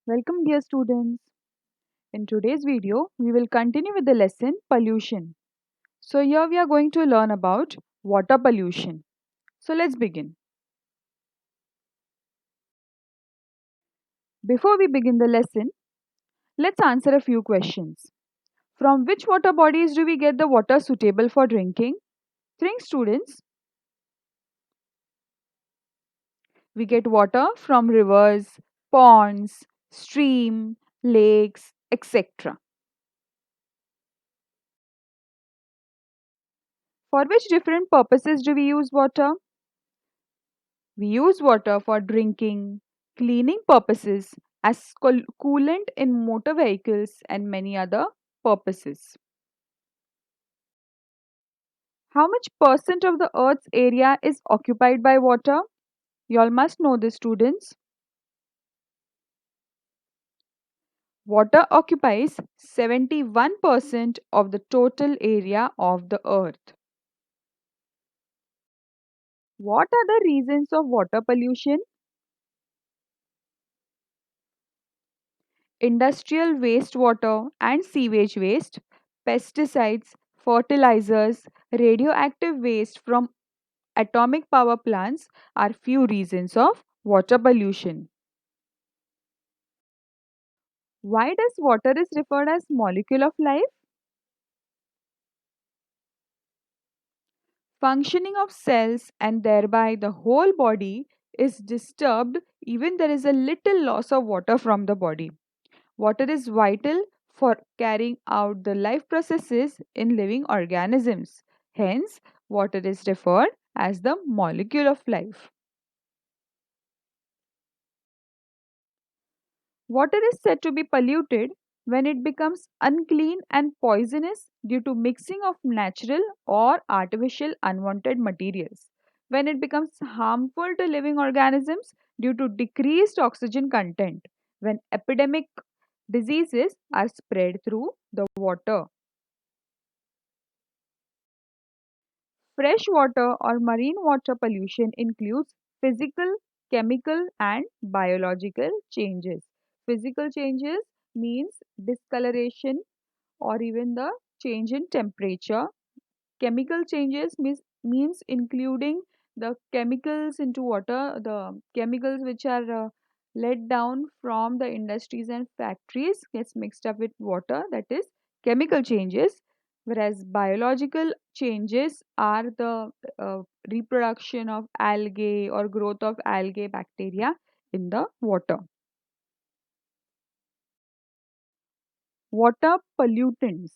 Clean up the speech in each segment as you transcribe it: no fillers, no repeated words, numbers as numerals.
Welcome, dear students. In today's video, we will continue with the lesson pollution. So, here we are going to learn about water pollution. So, let's begin. Before we begin the lesson, let's answer a few questions. From which water bodies do we get the water suitable for drinking? Think, students. We get water from rivers, ponds, stream, lakes, etc. For which different purposes do we use water? We use water for drinking, cleaning purposes, as coolant in motor vehicles, and many other purposes. How much percent of the Earth's area is occupied by water? You all must know this, students. Water occupies 71% of the total area of the Earth. What are the reasons of water pollution? Industrial wastewater and sewage waste, pesticides, fertilizers, radioactive waste from atomic power plants are few reasons of water pollution. Why does water is referred as molecule of life? Functioning of cells and thereby the whole body is disturbed even there is a little loss of water from the body. Water is vital for carrying out the life processes in living organisms. Hence, water is referred as the molecule of life. Water is said to be polluted when it becomes unclean and poisonous due to mixing of natural or artificial unwanted materials. When it becomes harmful to living organisms due to decreased oxygen content. When epidemic diseases are spread through the water. Freshwater or marine water pollution includes physical, chemical, and biological changes. Physical changes means discoloration or even the change in temperature. Chemical changes means including the chemicals into water, the chemicals which are let down from the industries and factories gets mixed up with water, that is chemical changes. Whereas biological changes are the reproduction of algae or growth of algae bacteria in the water. Water pollutants.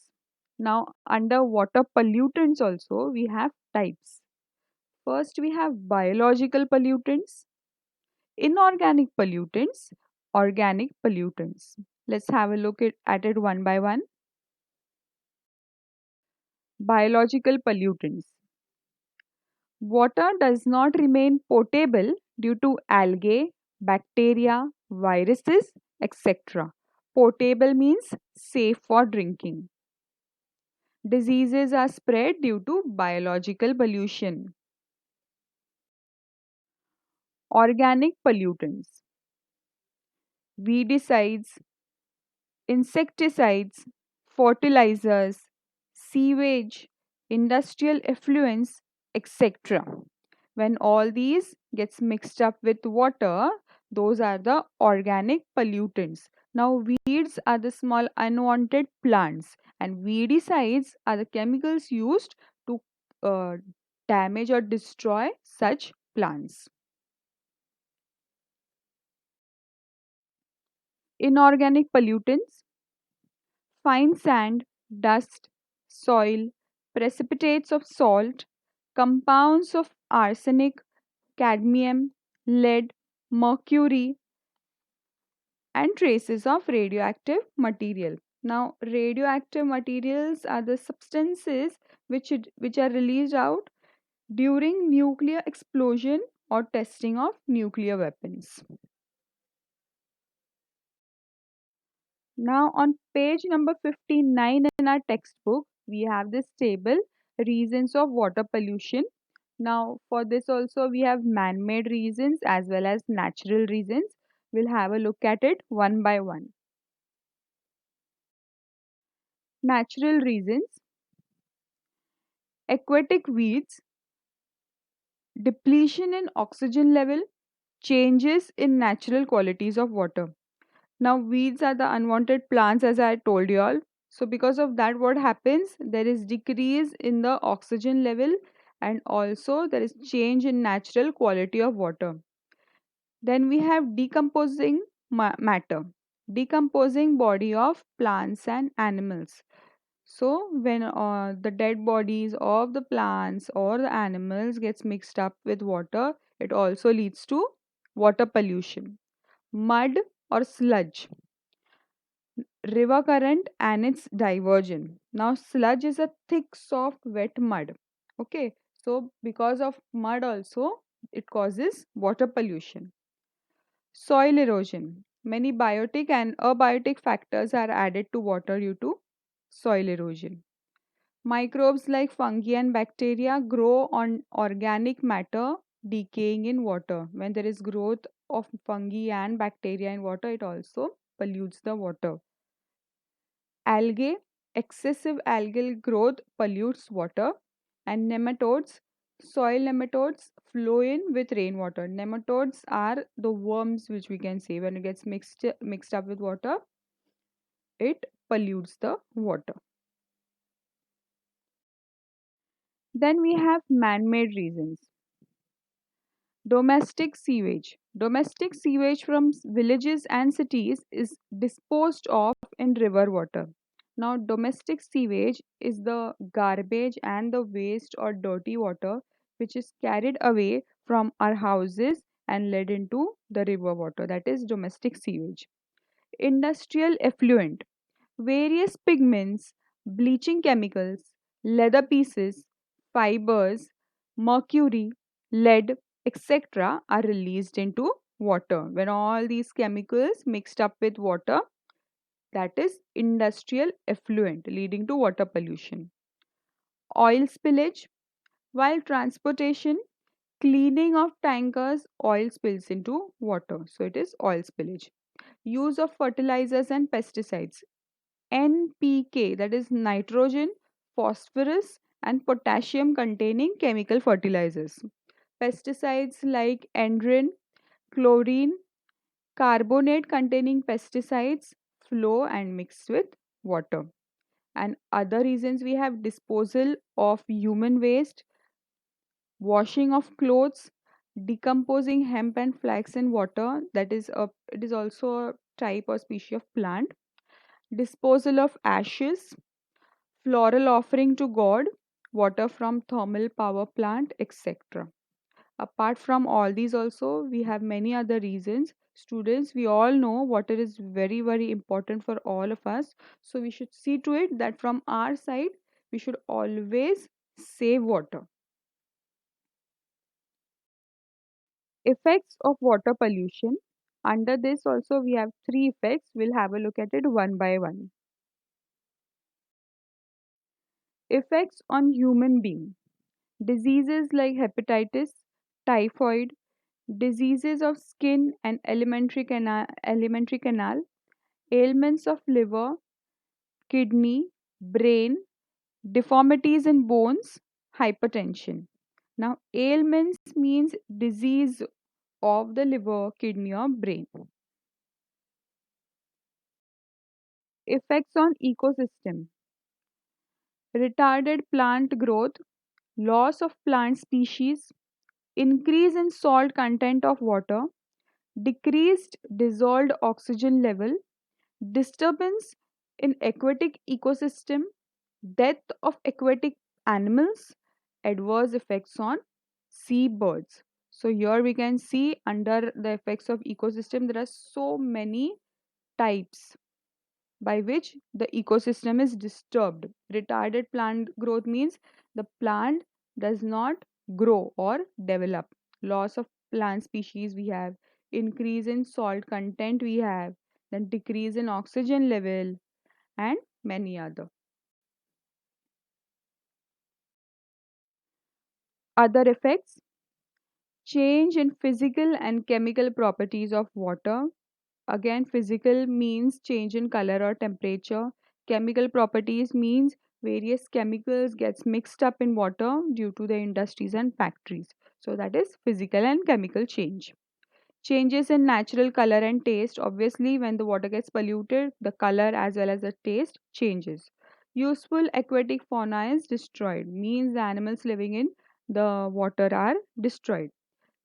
Now, under water pollutants also we have types. First, we have biological pollutants, inorganic pollutants, organic pollutants. Let's have a look at it one by one. Biological pollutants. Water does not remain potable due to algae, bacteria, viruses, etc. Potable means safe for drinking. Diseases are spread due to biological pollution. Organic pollutants. Weedicides, insecticides, fertilizers, sewage, industrial effluents, etc. When all these gets mixed up with water, those are the organic pollutants. Now weeds are the small unwanted plants and weedicides are the chemicals used to uh, damage or destroy such plants. Inorganic pollutants, fine sand, dust, soil, precipitates of salt, compounds of arsenic, cadmium, lead, mercury, and traces of radioactive material. Now, radioactive materials are the substances which are released out during nuclear explosion or testing of nuclear weapons. Now, on page number 59 in our textbook, we have this table, reasons of water pollution. Now, for this also we have man-made reasons as well as natural reasons. We'll have a look at it one by one. Natural reasons: aquatic weeds, depletion in oxygen level, changes in natural qualities of water. Now, weeds are the unwanted plants, as I told you all. So, because of that, what happens? There is decrease in the oxygen level, and also there is change in natural quality of water. Then we have decomposing matter, decomposing body of plants and animals. So, when the dead bodies of the plants or the animals gets mixed up with water, it also leads to water pollution. Mud or sludge, river current and its diversion. Now, sludge is a thick, soft, wet mud. Okay, so because of mud, also it causes water pollution. Soil erosion. Many biotic and abiotic factors are added to water due to soil erosion. Microbes like fungi and bacteria grow on organic matter decaying in water. When there is growth of fungi and bacteria in water, it also pollutes the water. Algae, excessive algal growth pollutes water, and nematodes, soil nematodes flow in with rainwater. Nematodes are the worms which we can say when it gets mixed up with water, it pollutes the water. Then we have man-made reasons. Domestic sewage. Domestic sewage from villages and cities is disposed of in river water. Now, domestic sewage is the garbage and the waste or dirty water which is carried away from our houses and led into the river water. That is domestic sewage. Industrial effluent. Various pigments, bleaching chemicals, leather pieces, fibers, mercury, lead, etc. are released into water. When all these chemicals mixed up with water, that is industrial effluent leading to water pollution. Oil spillage. While transportation, cleaning of tankers, oil spills into water. So it is oil spillage. Use of fertilizers and pesticides. NPK, that is nitrogen, phosphorus, and potassium containing chemical fertilizers. Pesticides like endrin, chlorine, carbonate containing pesticides flow and mix with water. And other reasons we have disposal of human waste, washing of clothes, decomposing hemp and flax in water, that is a it is also a type or species of plant, disposal of ashes, floral offering to God, water from thermal power plant, etc. Apart from all these also, we have many other reasons. Students, we all know water is very, very important for all of us. So we should see to it that from our side, we should always save water. Effects of water pollution. Under this also we have three effects. We'll have a look at it one by one. Effects on human being. Diseases like hepatitis, typhoid, diseases of skin and alimentary canal, ailments of liver, kidney, brain, deformities in bones, hypertension. Now, ailments means disease of the liver, kidney, or brain. Effects on ecosystem. Retarded plant growth, loss of plant species, increase in salt content of water, decreased dissolved oxygen level, disturbance in aquatic ecosystem, death of aquatic animals, adverse effects on seabirds. So here we can see under the effects of ecosystem there are so many types by which the ecosystem is disturbed. Retarded plant growth means the plant does not grow or develop. Loss of plant species we have, increase in salt content we have, then decrease in oxygen level and many other. Other effects: change in physical and chemical properties of water, Again, physical means change in color or temperature. Chemical properties means various chemicals gets mixed up in water due to the industries and factories. So that is physical and chemical change. Changes in natural color and taste. Obviously, when the water gets polluted, the color as well as the taste changes. Useful aquatic fauna is destroyed, means the animals living in the water are destroyed.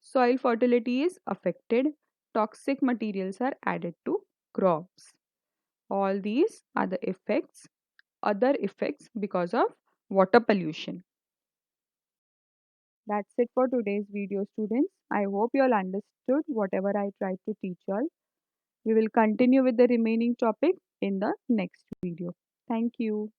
Soil fertility is affected. Toxic materials are added to crops. All these are the effects, other effects because of water pollution. That's it for today's video, students. I hope you all understood whatever I tried to teach you all. We will continue with the remaining topic in the next video. Thank you.